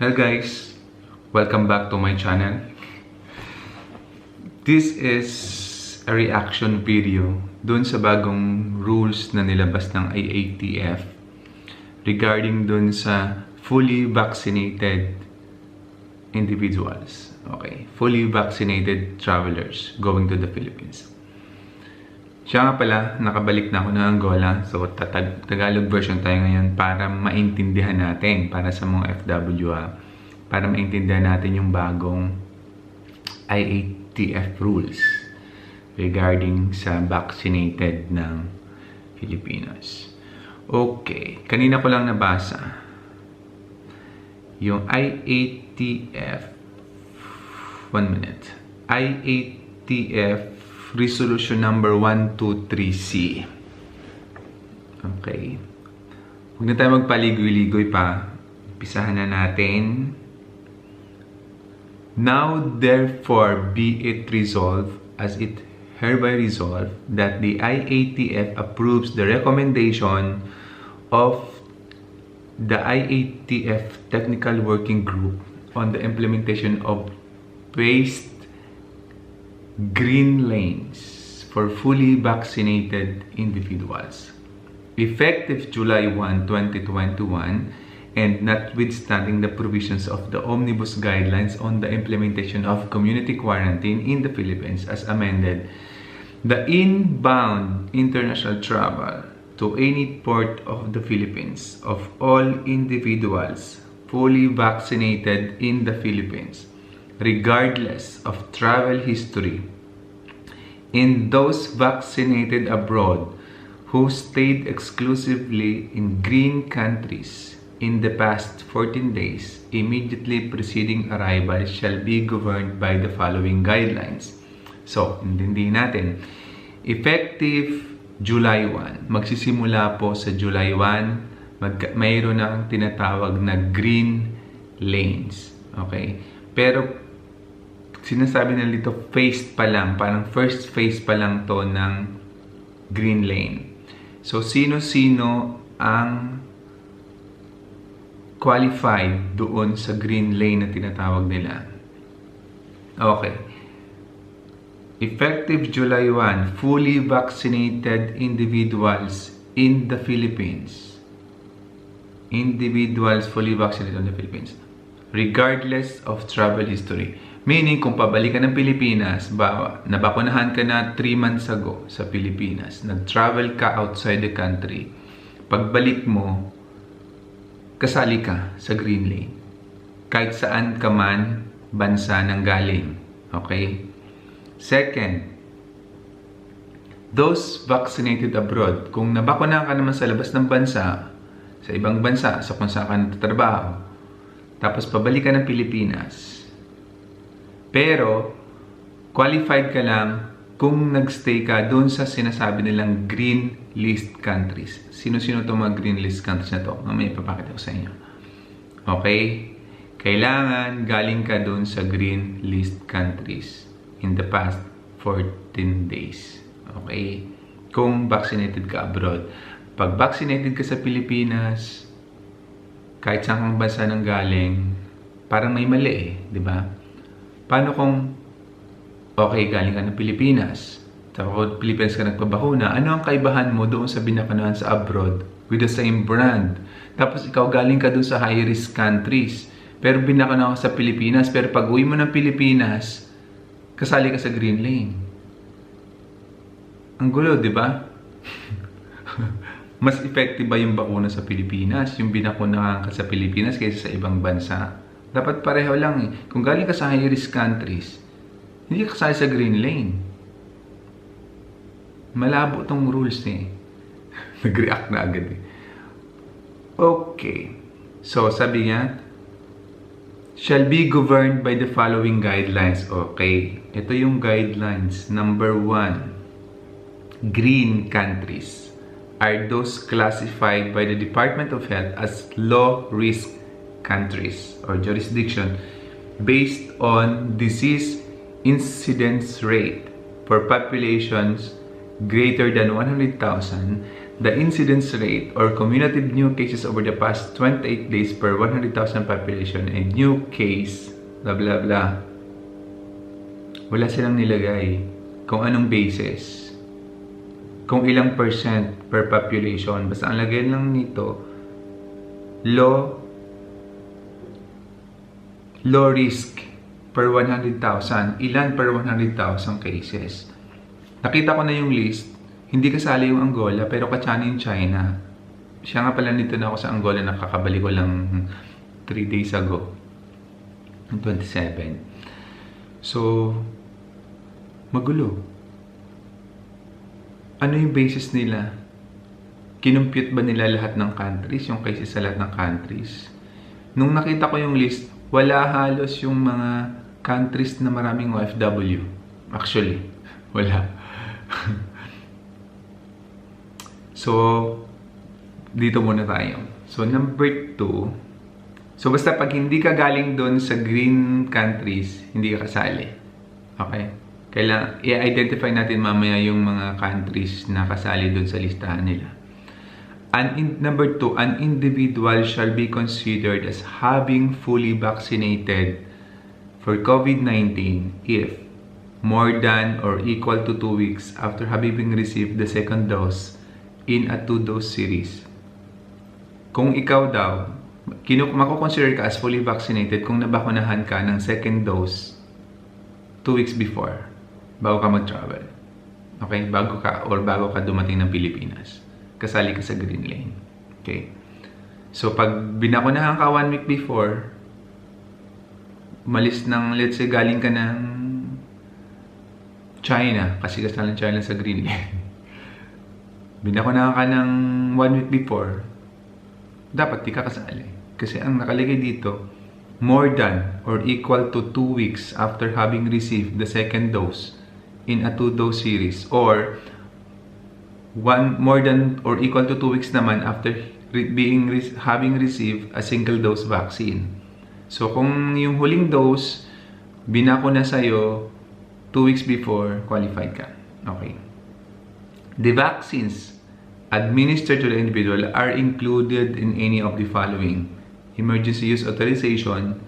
Hello guys, welcome back to my channel. This is a reaction video dun sa bagong rules na nilabas ng IATF regarding dun sa fully vaccinated individuals. Okay, fully vaccinated travelers going to the Philippines. Siya nga pala, nakabalik na ako ng Angola. So, Tagalog version tayo ngayon para maintindihan natin, para sa mga FW, para maintindihan natin yung bagong IATF rules regarding sa vaccinated ng Filipinos. Okay, kanina ko lang nabasa yung IATF. 1 minute. IATF Resolution number 123C. Okay. Huwag na tayo magpaligoy-ligoy pa. Pisahan na natin. Now, therefore, be it resolved, as it hereby resolved, that the IATF approves the recommendation of the IATF Technical Working Group on the implementation of phased green lanes for fully vaccinated individuals, effective July 1, 2021, and notwithstanding the provisions of the Omnibus Guidelines on the implementation of community quarantine in the Philippines as amended, the inbound international travel to any port of the Philippines of all individuals fully vaccinated in the Philippines, regardless of travel history, in those vaccinated abroad who stayed exclusively in green countries in the past 14 days immediately preceding arrival shall be governed by the following guidelines. So, intindihin natin. Effective July 1. Magsisimula po sa July 1. Mayroon na tinatawag na green lanes. Okay? Pero, sinasabi na dito, phased pa lang. Parang first phase pa lang to ng green lane. So, sino-sino ang qualified doon sa green lane na tinatawag nila? Okay. Effective July 1, fully vaccinated individuals in the Philippines. Individuals fully vaccinated in the Philippines, regardless of travel history. Meaning, kung pabalik ka ng Pilipinas, nabakunahan ka na 3 months ago sa Pilipinas, nag-travel ka outside the country, pagbalik mo, kasali ka sa green lane. Kahit saan ka man bansa nang galing. Okay? Second, those vaccinated abroad, kung nabakunahan ka naman sa labas ng bansa, sa ibang bansa, sa kung saan ka nagtatrabaho, tapos pabalik ka ng Pilipinas, pero, qualified ka lang kung nagstay ka doon sa sinasabi nilang green list countries. Sino-sino itong mga green list countries na ito? Mamaya ipapakita ko sa inyo. Okay? Kailangan galing ka doon sa green list countries in the past 14 days. Okay? Kung vaccinated ka abroad. Pag vaccinated ka sa Pilipinas, kahit saan kang bansa nang galing, parang may mali eh. Diba? Paano kung okay, galing ka ng Pilipinas, tapos Pilipinas ka nagpabakuna, ano ang kaibahan mo doon sa binakunahan sa abroad with the same brand? Tapos ikaw galing ka doon sa high-risk countries, pero binakunahan ka sa Pilipinas, pero pag uwi mo ng Pilipinas, kasali ka sa green lane. Ang gulo, di ba? Mas effective ba yung bakuna sa Pilipinas, yung binakunahan ka sa Pilipinas kaysa sa ibang bansa? Dapat pareho lang eh. Kung galing ka sa high-risk countries, hindi ka kasali sa green lane. Malabo tong rules eh. Nag-react na agad eh. Okay. So, sabi niya, shall be governed by the following guidelines. Okay. Ito yung guidelines. Number 1, green countries are those classified by the Department of Health as low-risk countries or jurisdiction based on disease incidence rate for populations greater than 100,000 the incidence rate or cumulative new cases over the past 28 days per 100,000 population and new case, blah blah blah. Wala silang nilagay kung anong basis, kung ilang percent per population. Basta ang lagay lang nito, low risk per 100,000. Ilan per 100,000 cases. Nakita ko na yung list. Hindi kasali yung Angola, pero katsana yung China. Siya nga pala nito na ako sa Angola, nakakabalik ko lang 3 days ago. 27. So, magulo. Ano yung basis nila? Kinumpute ba nila lahat ng countries? Yung cases sa lahat ng countries? Nung nakita ko yung list, wala halos yung mga countries na maraming OFW. Actually, wala. So, dito muna tayo. So, number 2. So, basta pag hindi ka galing doon sa green countries, hindi ka kasali. Okay? Kailangan i-identify natin mamaya yung mga countries na kasali doon sa listahan nila. Number 2, an individual shall be considered as having fully vaccinated for COVID-19 if more than or equal to 2 weeks after having received the second dose in a 2-dose series. Kung ikaw daw, mako-consider ka as fully vaccinated kung nabakunahan ka ng second dose 2 weeks before, bago ka mag-travel. Okay? Bago ka dumating ng Pilipinas. Kasali ka sa green lane. Okay? So, pag binakunahan ka 1 week before, umalis ng, let's say, galing ka ng China, kasi kasali ng China sa green lane. Binakunahan ka ng 1 week before, dapat di ka kasali. Kasi ang nakalagay dito, more than or equal to 2 weeks after having received the second dose in a 2-dose series, or more than or equal to 2 weeks naman after having received a single dose vaccine. So kung yung huling dose binakuna sa'yo 2 weeks before, qualified ka. Okay. The vaccines administered to the individual are included in any of the following: emergency use authorization,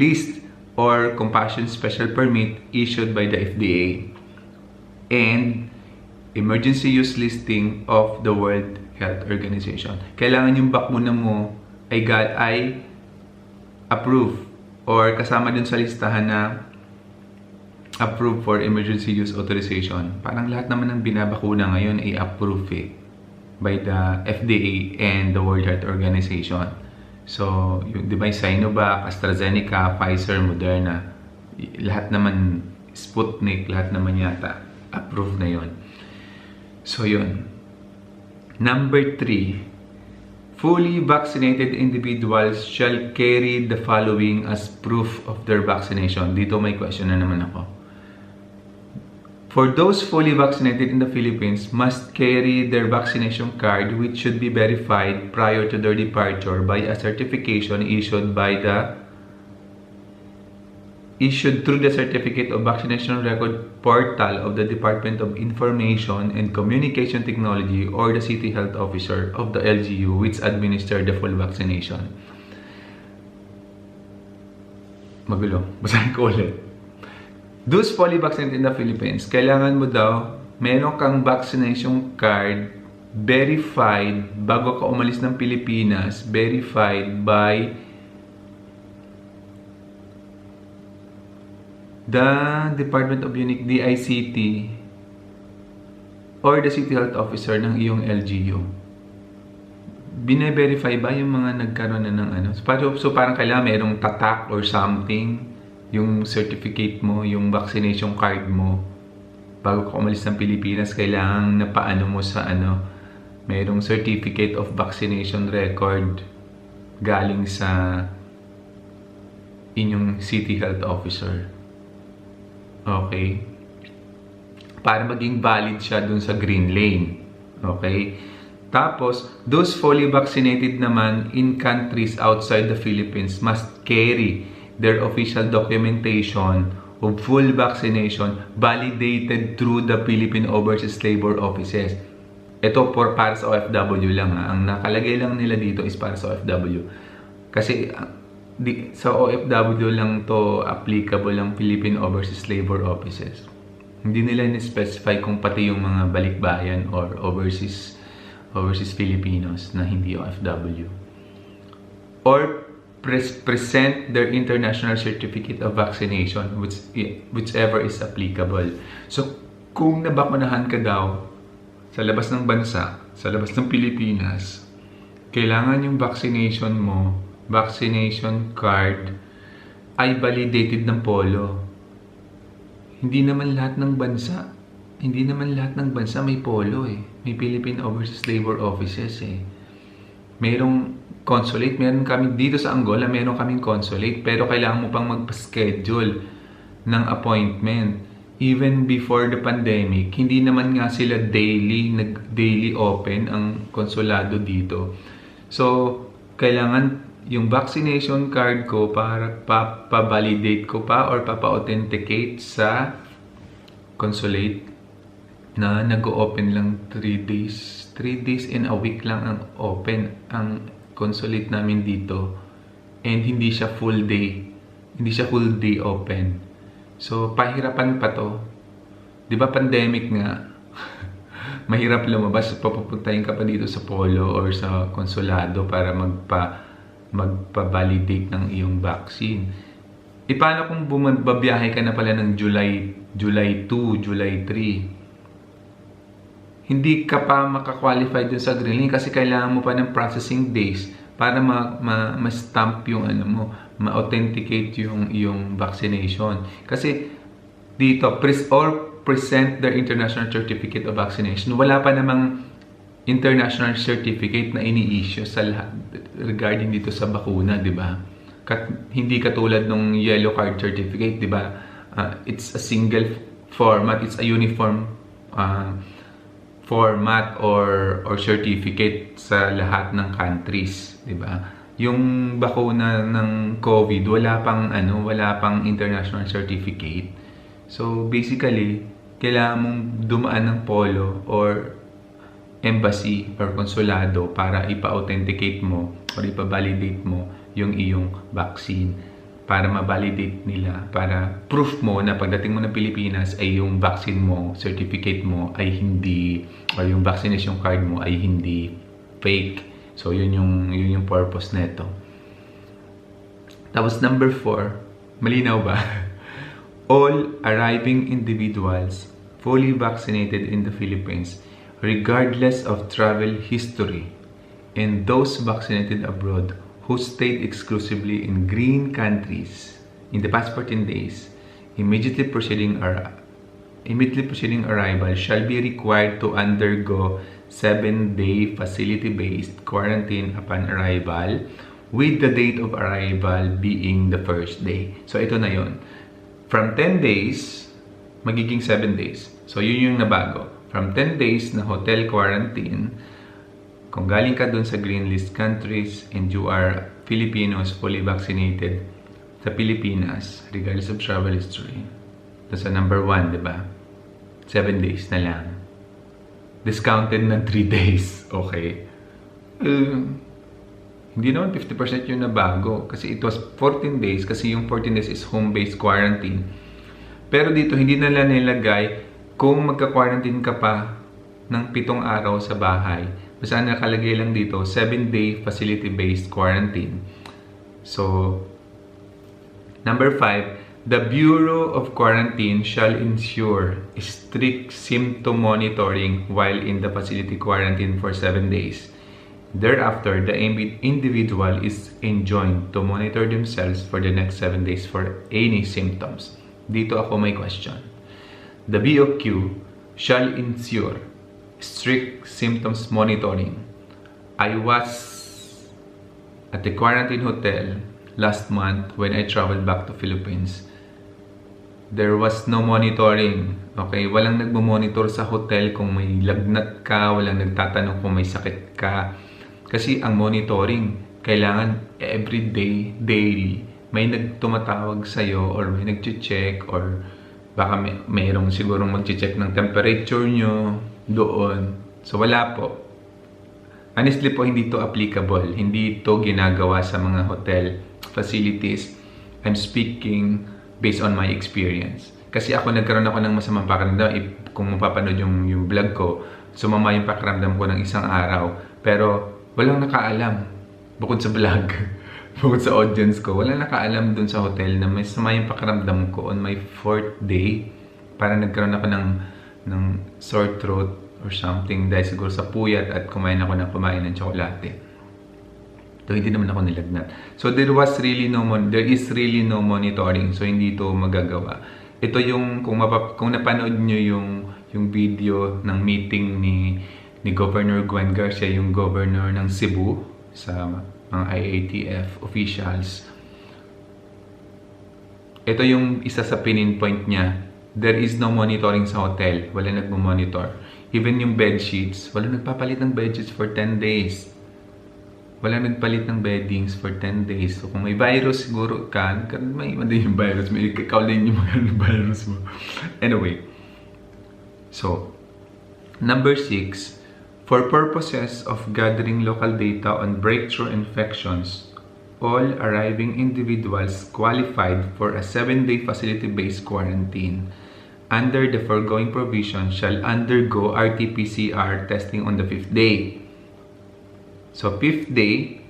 list, or compassion special permit issued by the FDA, and emergency use listing of the World Health Organization. Kailangan yung bakuna mo ay approved or kasama dun sa listahan na approved for emergency use authorization. Parang lahat naman ng binabakuna ngayon ay approved by the FDA and the World Health Organization. So, yung di ba, Sinovac, AstraZeneca, Pfizer, Moderna, lahat naman, Sputnik, lahat naman yata approved na yon. So, yun. Number 3, fully vaccinated individuals shall carry the following as proof of their vaccination. Dito may question na naman ako. For those fully vaccinated in the Philippines must carry their vaccination card, which should be verified prior to their departure by a certification issued through the Certificate of Vaccination Record portal of the Department of Information and Communication Technology or the City Health Officer of the LGU which administered the full vaccination. Magulo. Basahin ko ulit. Those fully vaccinated in the Philippines, kailangan mo daw, meron kang vaccination card verified bago ka umalis ng Pilipinas, verified by the Department of Unique DICT or the City Health Officer ng iyong LGU. Bine-verify ba yung mga nagkaroon na ng ano? So parang kailangan merong tatak or something, yung certificate mo, yung vaccination card mo, bago ka umalis ng Pilipinas, kailangan na paano mo sa ano, mayroong certificate of vaccination record galing sa inyong City Health Officer. Okay? Para maging valid siya dun sa green lane. Okay? Tapos, those fully vaccinated naman in countries outside the Philippines must carry their official documentation of full vaccination validated through the Philippine Overseas Labor Offices. ito para sa OFW lang ha. Ang nakalagay lang nila dito is para sa OFW. Kasi sa OFW lang to applicable ang Philippine Overseas Labor Offices. Hindi nila ni-specify kung pati yung mga balikbayan or overseas Filipinos na hindi OFW. Or present their international certificate of vaccination, whichever is applicable. So, kung nabakunahan ka daw sa labas ng bansa, sa labas ng Pilipinas, kailangan yung vaccination mo, vaccination card, ay validated ng polo. Hindi naman lahat ng bansa may polo eh. May Philippine Overseas Labor Offices eh. Merong consulate, meron kami dito sa Angola, meron kaming consulate, pero kailangan mo pang magpa-schedule ng appointment. Even before the pandemic, hindi naman nga sila daily open ang konsulado dito. So, kailangan yung vaccination card ko para pa-validate ko pa or papa-authenticate sa consulate na nag-open lang 3 days. 3 days in a week lang ang open ang consulate namin dito, and hindi siya full day open. So pahirapan pa to, di ba? Pandemic nga. Mahirap lumabas, papupuntahin ka pa dito sa polo or sa konsulado para magpa-validate ng iyong vaccine. E paano kung babiyahe ka na pala ng July 2, July 3? Hindi ka pa makakwalify dun sa green lane kasi kailangan mo pa ng processing days para ma-stamp yung ma-authenticate yung vaccination. Kasi dito, present their international certificate of vaccination. Wala pa namang international certificate na ini-issue sa lahat regarding dito sa bakuna, di ba? Hindi katulad ng yellow card certificate, di ba? It's a single format, it's a uniform format or certificate sa lahat ng countries, di ba? Yung bakuna ng COVID, wala pang international certificate. So basically, kailangan mong dumaan ng polo or embassy or konsulado para ipa-authenticate mo or ipa-validate mo yung iyong vaccine, para ma-validate nila, para proof mo na pagdating mo ng Pilipinas ay yung vaccine mo, certificate mo ay hindi, or yung vaccination card mo ay hindi fake. So yun yung purpose nito. Tapos number 4, malinaw ba? All arriving individuals fully vaccinated in the Philippines, regardless of travel history, and those vaccinated abroad who stayed exclusively in green countries in the past 14 days, immediately preceding arrival shall be required to undergo 7-day facility-based quarantine upon arrival, with the date of arrival being the first day. So ito na yun. From 10 days, magiging 7 days. So yun yung nabago. From 10 days na hotel quarantine, kung galing ka dun sa green list countries and you are Filipinos fully vaccinated sa Pilipinas, regardless of travel history, ito sa number 1, di ba? 7 days na lang. Discounted na 3 days. Okay. Hindi naman 50% yung nabago. Kasi it was 14 days. Kasi yung 14 days is home-based quarantine. Pero dito, hindi nila nilagay kung magka-quarantine ka pa ng 7 araw sa bahay. Basta nakalagay lang dito, 7-day facility-based quarantine. So, number 5, the Bureau of Quarantine shall ensure strict symptom monitoring while in the facility quarantine for 7 days. Thereafter, the individual is enjoined to monitor themselves for the next 7 days for any symptoms. Dito ako may question. The BOQ shall ensure strict symptoms monitoring. I was at the quarantine hotel last month when I traveled back to Philippines. There was no monitoring. Okay, walang nagmo-monitor sa hotel kung may lagnat ka, walang nagtatanong kung may sakit ka. Kasi ang monitoring, kailangan every day, daily, may nagtumatawag sa'yo or may nag-check or baka mayroong sigurong mag-check ng temperature nyo doon So wala po. Honestly po, hindi to applicable. Hindi to ginagawa sa mga hotel facilities. I'm speaking based on my experience. Kasi ako nagkaroon ako ng masamang pakiramdam. Kung mapapanood yung vlog ko, sumama yung pakiramdam ko ng isang araw. Pero walang nakaalam. Bukod sa vlog, bukod sa audience ko, walang nakaalam dun sa hotel na may sama yung pakiramdam ko on my 4th day. Parang nagkaroon ako ng sore throat or something dahil siguro sa puyat at kumain ng tsokolate. So, hindi naman ako nilagnat. So, there is really no monitoring. So, hindi ito magagawa. Ito yung, kung napanood nyo yung video ng meeting ni Governor Gwen Garcia, yung governor ng Cebu, sa mga IATF officials. Ito yung isa sa pinpoint niya. There is no monitoring sa hotel. Wala nagmo-monitor. Even yung bed sheets, wala nagpapalit ng bed sheets for 10 days. Wala nagpalit ng beddings for 10 days. So, kung may virus, siguro may iba din yung virus. May ikaw din yung mga virus mo. Anyway. So, number 6, for purposes of gathering local data on breakthrough infections, all arriving individuals qualified for a 7-day facility-based quarantine under the foregoing provision shall undergo RT-PCR testing on the 5th day. So, 5th day,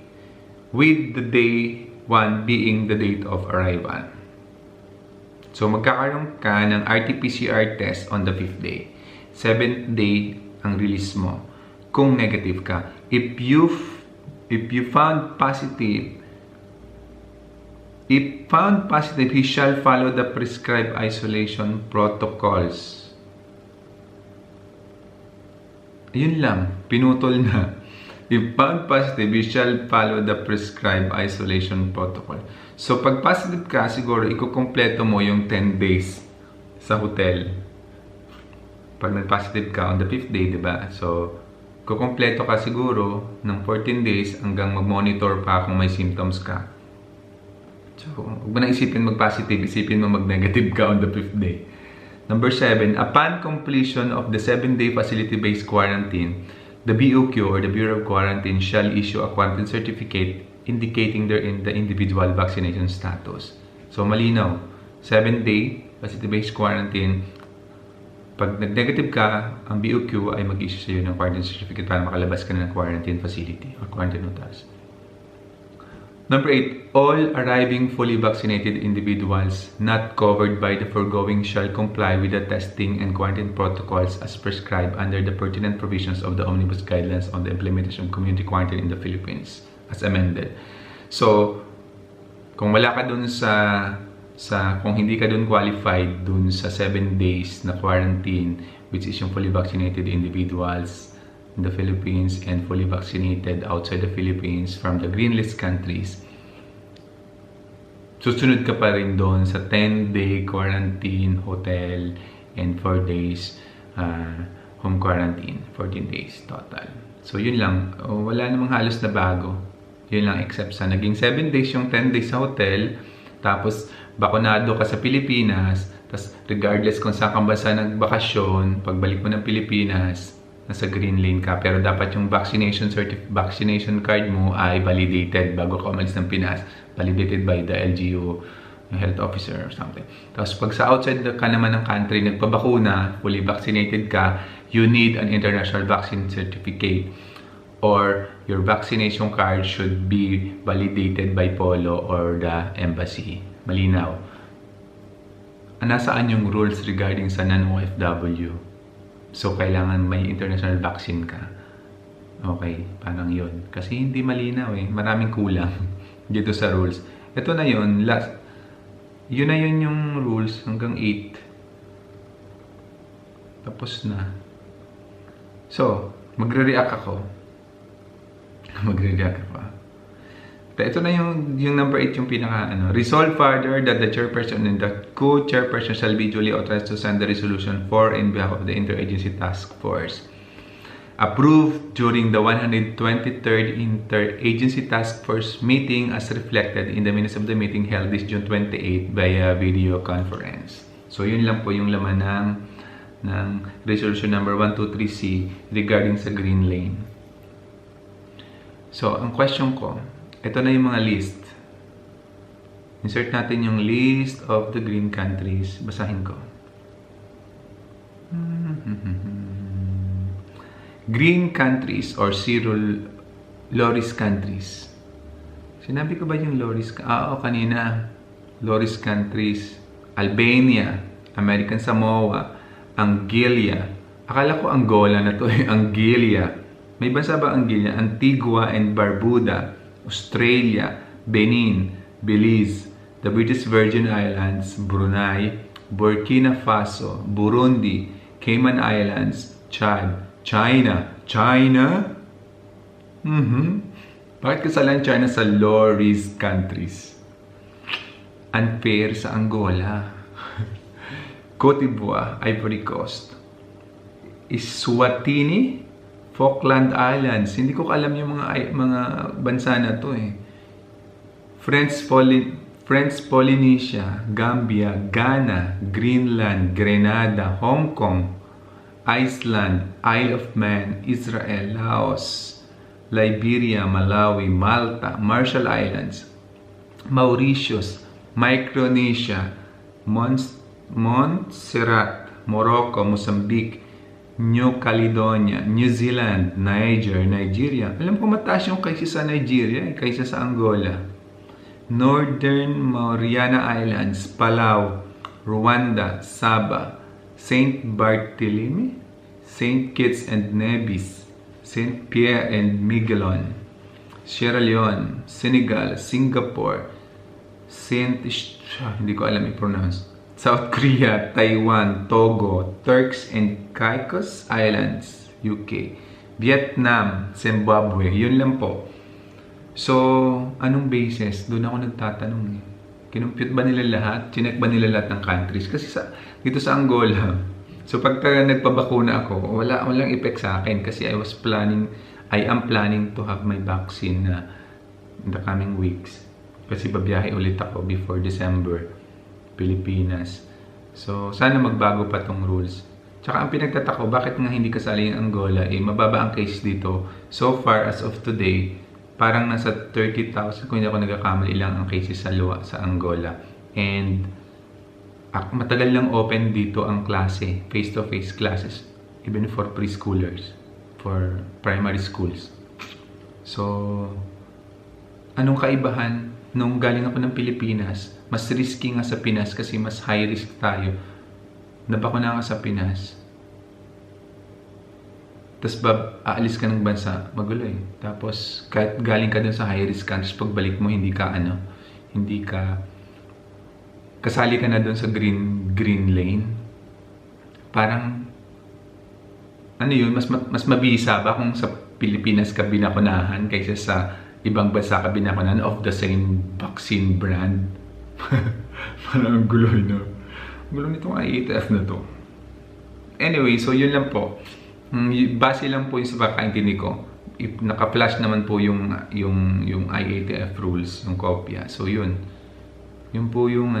with the day 1 being the date of arrival. So, magkakaroon ka ng RT-PCR test on the 5th day. 7th day ang release mo. Kung negative ka. If you found positive, he shall follow the prescribed isolation protocols. Yun lang, pinutol na. If found positive, he shall follow the prescribed isolation protocol. So, pag positive ka, siguro, ikukompleto mo yung 10 days sa hotel. Pag nag-positive ka on the 5th day, diba? So, kukompleto ka siguro ng 14 days hanggang mag-monitor pa kung may symptoms ka. So, huwag mo na isipin mag-positive, isipin mo mag-negative ka on the 5th day. Number 7, upon completion of the 7-day facility-based quarantine, the BOQ or the Bureau of Quarantine shall issue a quarantine certificate indicating the individual vaccination status. So, malinaw. 7-day facility-based quarantine. Pag nag-negative ka, ang BOQ ay mag-issue sa iyo ng quarantine certificate para makalabas ka na ng quarantine facility or quarantine notice. Number 8, all arriving fully vaccinated individuals not covered by the foregoing shall comply with the testing and quarantine protocols as prescribed under the pertinent provisions of the Omnibus Guidelines on the Implementation of Community Quarantine in the Philippines as amended. So, kung wala ka dun kung hindi ka dun qualified dun sa 7 days na quarantine, which is yung fully vaccinated individuals in the Philippines and fully vaccinated outside the Philippines from the green list countries, susunod ka pa rin doon sa 10-day quarantine hotel and 4 days home quarantine, 14 days total. So yun lang, wala namang halos na bago. Yun lang except sa naging 7 days yung 10 days sa hotel, tapos bakunado ka sa Pilipinas, tapos regardless kung saan kang bansa nagbakasyon, pagbalik mo ng Pilipinas, nasa green lane ka, pero dapat yung vaccination card mo ay validated bago ka umalis ng Pinas, validated by the LGU health officer or something. Tapos pag sa outside ka naman ng country, nagpabakuna, fully vaccinated ka, you need an international vaccine certificate or your vaccination card should be validated by Polo or the embassy. Malinaw. Nasaan yung rules regarding sa non-OFW? So, kailangan may international vaccine ka. Okay, parang yun. Kasi hindi malinaw eh. Maraming kulang dito sa rules. Ito na yun. Yun na yun yung rules hanggang 8. Tapos na. So, magre-react ako. Ito na yung number 8 yung pinaka Resolve further that the chairperson and the co-chairperson shall be duly authorized to send the resolution for in behalf of the Interagency Task Force. Approved during the 123rd Interagency Task Force meeting as reflected in the minutes of the meeting held this June 28 via video conference. So yun lang po yung laman ng resolution number 123C regarding sa green lane. So, ang question ko, ito na yung mga list. Insert natin yung list of the green countries. Basahin ko. Green countries or zero low-risk countries. Sinabi ko ba yung low-risk? Oo, kanina. Low-risk countries. Albania, American Samoa, Anguilla. Akala ko Angola na to eh. Anguilla. May bansa ba Anguilla? Antigua and Barbuda, Australia, Benin, Belize, the British Virgin Islands, Brunei, Burkina Faso, Burundi, Cayman Islands, Chad, China. Bakit kasalan China sa low-risk countries? Unfair sa Angola. Cote d'Ivoire, Ivory Coast, Eswatini, Falkland Islands. Hindi ko alam yung mga bansa na to eh. French Polynesia, Gambia, Ghana, Greenland, Grenada, Hong Kong, Iceland, Isle of Man, Israel, Laos, Liberia, Malawi, Malta, Marshall Islands, Mauritius, Micronesia, Montserrat, Morocco, Mozambique, New Caledonia, New Zealand, Nigeria. Alam ko mataas yung kaysa sa Nigeria, kaysa sa Angola. Northern Mariana Islands, Palau, Rwanda, Sabah, Saint Barthélemy, Saint Kitts and Nevis, Saint Pierre and Miquelon, Sierra Leone, Senegal, Singapore, hindi ko alam i-pronounce, South Korea, Taiwan, Togo, Turks and Caicos Islands, UK, Vietnam, Zimbabwe. Yun lang po. So, anong basis? Doon ako nagtatanong eh. Kinumpute ba nila lahat? Chinek ba nila lahat ng countries? Kasi dito sa Angola, so pagka nagpabakuna ako, walang effect sa akin kasi I am planning to have my vaccine in the coming weeks. Kasi babiyahe ulit ako before December. Pilipinas. So, sana magbago pa tong rules. Tsaka ang pinagtatako, bakit nga hindi kasali yung Angola? Mababa ang case dito. So far, as of today, parang nasa 30,000, kung hindi ako nagkakamali lang ang cases sa Angola. And, matagal lang open dito ang klase, face-to-face classes, even for preschoolers, for primary schools. So, anong kaibahan? Nung galing ako ng Pilipinas, mas risky nga sa Pinas kasi mas high risk tayo. Nabakuna ka sa Pinas. Tapos aalis ka ng bansa, magulo eh. Tapos kahit galing ka dun sa high risk countries, pagbalik mo hindi ka kasali ka na dun sa green lane. Parang mas mabisa ba kung sa Pilipinas ka binakunahan kaysa sa ibang bansa ka binakunahan of the same vaccine brand? Parang gulo, no? Gulo nitong IATF na to. Anyway, so yun lang po. Base lang po yung sa pagkakaintindi ko. Naka-flash naman po yung IATF rules, yung kopya. So yun. Yun po yung